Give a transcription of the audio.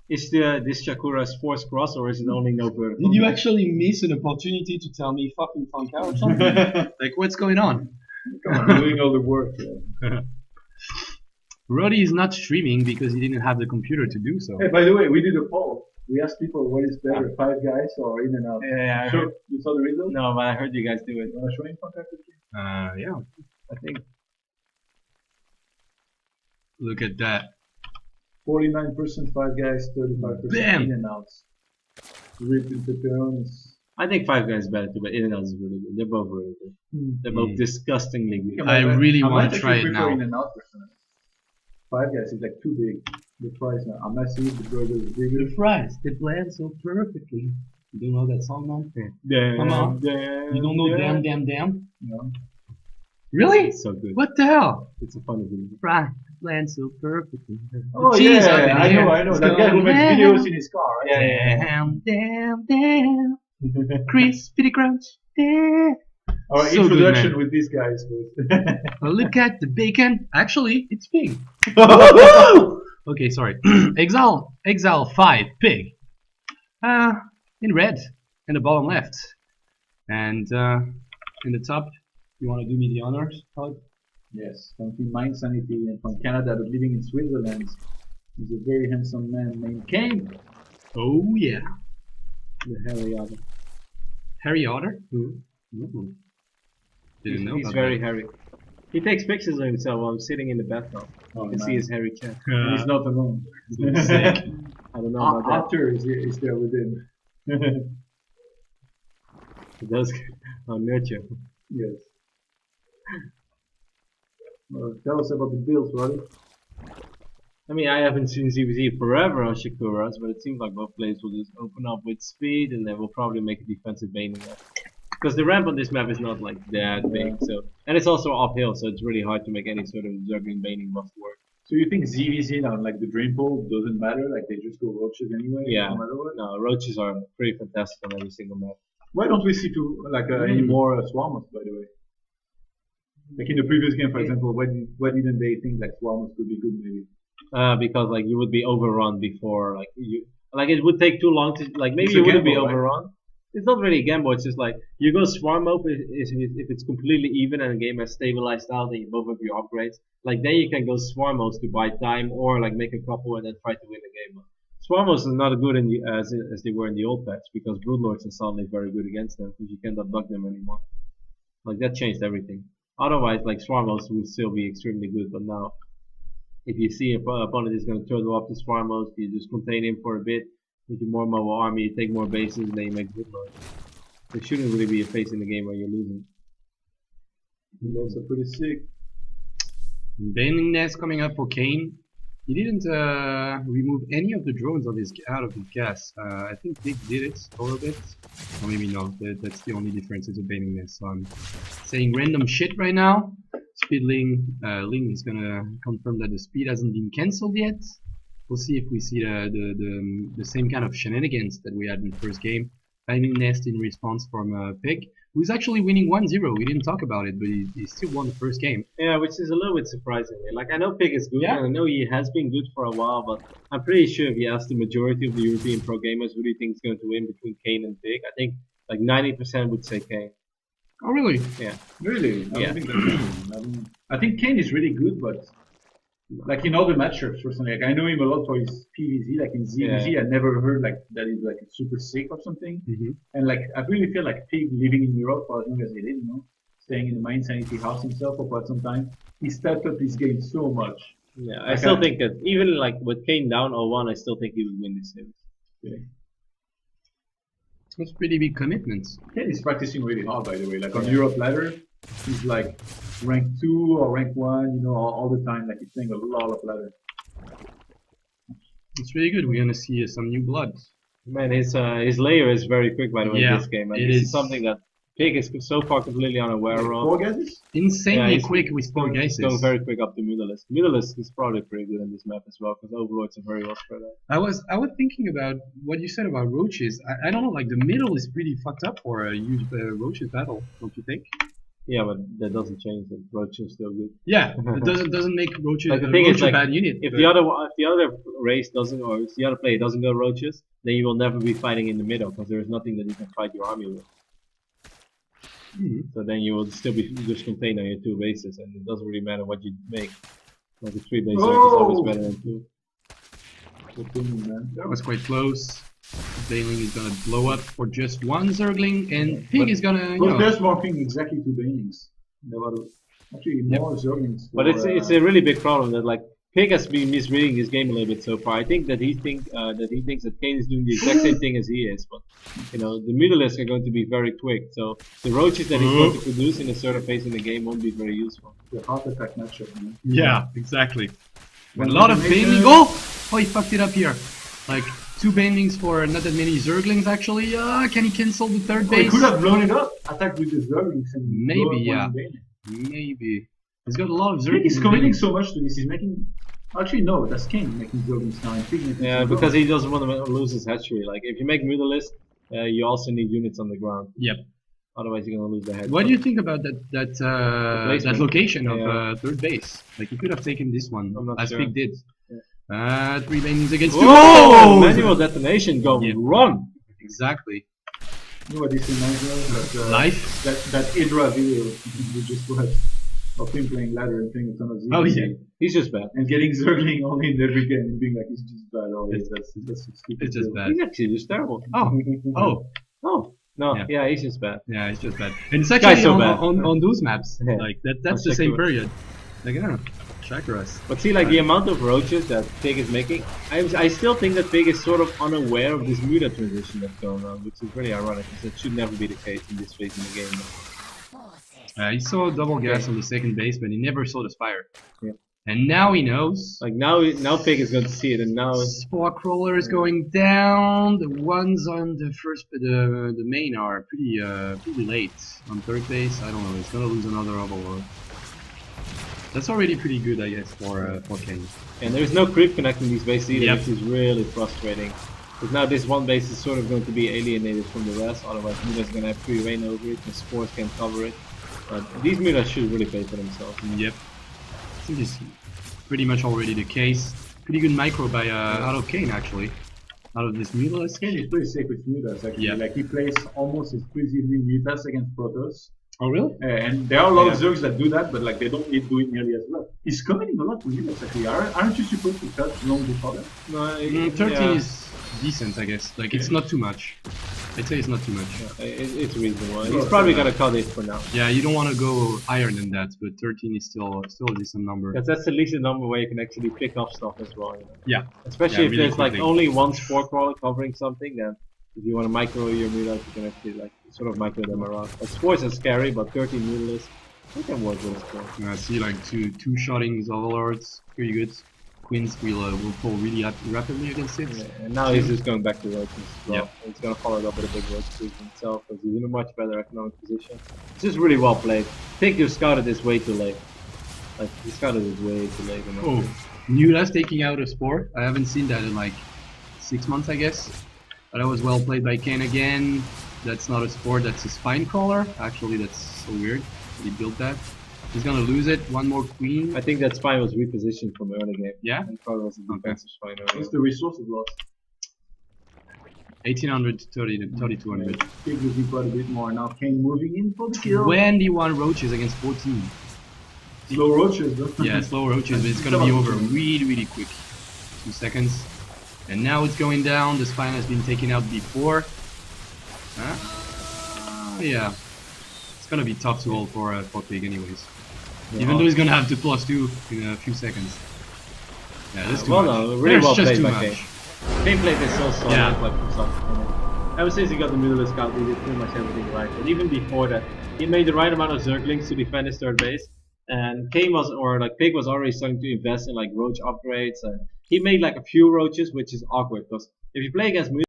Is this Shakuras forced cross or is it only no vertical? Did you actually miss an opportunity to tell me fucking funk out or something? Like, what's going on? Come on, I'm doing all the work. Yeah. Roddy is not streaming because he didn't have the computer to do so. Hey, by the way, we did a poll. We asked people what is better, Five Guys or In and Out. Yeah, I So heard, you saw the result? no, but I heard you guys do it. You want to show me contact with you? Yeah. I think. Look at that. 49% Five Guys, 35% Bam! In and Outs. Ripped in pepperonis. I think Five Guys is better too, but In and Out is really good. They're both really good. They're both disgustingly good. I really I want might to try actually it prefer now. In and Out personally. Five Guys is like too big. The fries are massive, the burger is bigger. The fries, they blend so perfectly. You don't know that song, man? Damn, Come on. damn, You don't know damn. Damn? No. Really? It's so good. What the hell? It's a funny video. Fries blend so perfectly. Oh The cheese yeah, up in I here. know. It's That guy who going makes down. videos in his car, right? Damn. Crispy crunch. Damn. Our So good, introduction man. with these guys was. Oh, look at the bacon. Actually, it's pig. Okay, sorry. Exile 5, pig. In red, in the bottom left. And in the top, you want to do me the honors, Todd? Yes, from Team Mind Sanity and from Canada, but living in Switzerland. He's a very handsome man named Kane. Oh, yeah. The Harry Otter. Harry Otter? Who? Didn't know He's about very that. hairy. He takes pictures of himself while sitting in the bathtub. Oh, You can see his hairy chest. And he's not alone. Sick. I don't know about that. Arthur is there with him. It does nurture. Yes. Well, tell us about the Bills, Roddy. I mean, I haven't seen ZBZ forever on Shakuras, but it seems like both players will just open up with speed and they will probably make a defensive baiting map. Because the ramp on this map is not like that big, so and it's also uphill, so it's really hard to make any sort of juggling baiting buff work. So you think ZVZ on like the dream pool doesn't matter? Like they just go roaches anyway? Yeah. No matter what? No, roaches are pretty fantastic on every single map. Why don't we see any more Swarmers, by the way? Like in the previous game, for example, why didn't they think like Swarmers could be good maybe? Because like you would be overrun before, like it would take too long to maybe It's a you wouldn't be gamble, right? overrun. It's not really a gamble. It's just like you go swarm mode if it's completely even and the game has stabilized out and you both have your upgrades. Like then you can go swarm modes to buy time or like make a couple and then try to win the game. Swarm modes are not as good as they were in the old patch because Broodlords are suddenly very good against them because you cannot bug them anymore. Like that changed everything. Otherwise, like swarm modes would still be extremely good, but now if you see an opponent is going to turtle off the swarm modes, you just contain him for a bit with your more mobile army, you take more bases, and then you make good loads. There shouldn't really be a phase in the game where you're losing. Those are pretty sick. Bailing Nest coming up for Kane. He didn't remove any of the drones out of his gas. I think PiG did it a little bit. Or maybe not. That's the only difference. It's a Bailing Nest. So I'm saying random shit right now. Speedling Ling is gonna confirm that the speed hasn't been cancelled yet. We'll see if we see the same kind of shenanigans that we had in the first game. Bailing Nest in response from PiG, who's actually winning 1-0. We didn't talk about it, but he still won the first game. Yeah, which is a little bit surprising. Like I know PiG is good, Yeah. and I know he has been good for a while, but I'm pretty sure if you ask the majority of the European pro gamers who do you think is going to win between Kane and PiG, I think like 90% would say Kane. Oh really? Yeah. Really? I Yeah. don't think that's I think Kane is really good, but like in other matchups, personally, like I know him a lot for his PvZ. Like in ZvZ, I never heard like that he's like super sick or something. And like I really feel like PiG living in Europe for as long as he did, staying in the Mind Sanity house himself for quite some time, he stepped up his game so much. Yeah, I still think that even like with Kane down 0-1, I still think he would win this series. Okay. That's pretty big commitments. Kane is practicing really hard, by the way. Like on Europe ladder, he's like rank 2 or rank 1, all the time. Like he's playing a lot of ladder. It's really good. We're gonna see some new blood. Man, his layer is very quick by the way in Yeah, this game. And it this is. is something that PiG is so far completely unaware of. 4 guesses? Insanely he's quick with 4 He's guesses. going very quick up to Mutalisk. Mutalisk is probably pretty good in this map as well because Overlords are very well spread out. I was thinking about what you said about roaches. I don't know, like the middle is pretty fucked up for a huge roaches battle, don't you think? Yeah, but that doesn't change. The roach is still good. Yeah, it doesn't make roaches Like the thing is, a like bad unit. if but- the other race doesn't, or if the other player doesn't go roaches, then you will never be fighting in the middle because there is nothing that you can fight your army with. So then you will still be just contained on your two bases, and it doesn't really matter what you make. Like a 3 base arc is always better than 2. Good thing, man. That was quite close. Baneling is gonna blow up for just one Zergling, and Pig is gonna, you But know. there's more thing exactly to Banelings. There were actually more Zerglings. But it's a really big problem that like Pig has been misreading this game a little bit so far. I think that he thinks that Kane is doing the exact same thing as he is, but you know the Mutalisks are going to be very quick, so the roaches that he's going to produce in a certain phase in the game won't be very useful. The heart attack matchup, man. Yeah, exactly. One A lot of combination. Baneling. Oh, he fucked it up here. Like 2 Banelings for not that many Zerglings actually. Can he cancel the third Oh, he base? could have blown it up, attacked with the Zerglings and Maybe, blow up yeah. one Baneling. Maybe. He's got a lot of Pig Zerglings. is committing so much to this. He's making. Actually, no, that's Kane making Zerglings now. And Pig making Yeah, some because Zerglings. he doesn't want to lose his hatchery. Like if you make Mutalist, you also need units on the ground. Yep. Otherwise, you're gonna lose the head. What do you think about that placement. location of Yeah. third base? Like he could have taken this one, I'm not as sure. Pig did. Yeah. 3 Banelings against 2. Whoa! Manual detonation, go Yeah. run! Exactly. You know what this reminds me of? That, Life. that Idra video we just watched of him playing ladder and playing a ton of Z. Oh yeah. He's just bad. And getting Zergling only in every game and being like, he's just bad. Oh, yeah, that's stupid. It's just bad. He's actually just terrible. Oh. Oh no, Yeah. yeah, he's just bad. Yeah, it's just bad. And it's Guy's actually so on, bad. on those maps. Yeah. Like that's On the same Shakuras. period. Like I don't know. Shakuras. But see, like the amount of roaches that Pig is making, I still think that Pig is sort of unaware of this Muta transition that's going on, which is really ironic because it should never be the case in this phase in the game. He saw double gas on the second base, but he never saw the spire. Yeah. And now he knows. Like now Pig is going to see it, and now Spore crawler is going down. The ones on the first, the main are pretty late. On third base, I don't know. He's gonna lose another overlord. That's already pretty good, I guess, for Kane. and there's no creep connecting these bases either, Yep. which is really frustrating. Because now this one base is sort of going to be alienated from the rest, otherwise Muta's going to have free reign over it, the Spores can cover it. But these Mutas should really pay for themselves. Yep. I think it's pretty much already the case. Pretty good micro by out of Kane actually. Out of this Mutalisk. Kane is pretty safe with Mutas actually. Yeah. Like he plays almost exclusively Mutas against Protoss. Oh really? And there are a lot of Yeah. Zergs that do that, but like they don't need to do it nearly as well. He's committing a lot to Mutas actually. Aren't you supposed to cut long before that? No, 13 yeah, is decent, I guess. Like it's not too much. I'd say it's not too much. it's reasonable. Sure, He's probably sure. going to cut it for now. Yeah, you don't want to go higher than that, but 13 is still a decent number. Because that's at least a number where you can actually pick up stuff as well. You know? Yeah. Especially Yeah, if really there's like quickly. only one Spore Crawler covering something, then if you want to micro your Mutas, you can actually like sort of micro them around. But Spores are scary, but 13 Mutalists, they can work with a Spore. I see like two shottings overlords, pretty good. Queens will pull really rapidly against it. Yeah, and now he's just going back to roaches as well. Yep. He's going to follow it up with a big roach boost himself because he's in a much better economic position. It's just really well played. I think you scouted this way too late. Like, you scouted this way too late. Oh, Newla's taking out a Spore. I haven't seen that in like 6 months, I guess. But that was well played by Kane again. That's not a Spore, that's a Spine Crawler. Actually, that's so weird. He built that. He's gonna lose it. One more Queen. I think that spine was repositioned from early game. Yeah? And probably was a defensive spine earlier. What's the resources lost? 1800 to 3200. Pig losing quite a bit more now. Kane moving in for the kill. 21 roaches against 14. Slow roaches though. Yeah, slow roaches, but it's gonna be over really quick. 2 seconds. And now it's going down. The spine has been taken out before. Yeah. It's gonna be tough to hold for Pig anyways. Yeah. Even though he's gonna have to +2 in a few seconds. Yeah, that's too well, much. no, really There's well just played too by much. Kane. Kane played this so solid, Yeah. like from start to finish. Ever since he got the Mutalist scout, he did pretty much everything right. But even before that, he made the right amount of Zerglings to defend his third base. And Kane was, or like Pig was already starting to invest in like roach upgrades. And he made like a few roaches, which is awkward because if you play against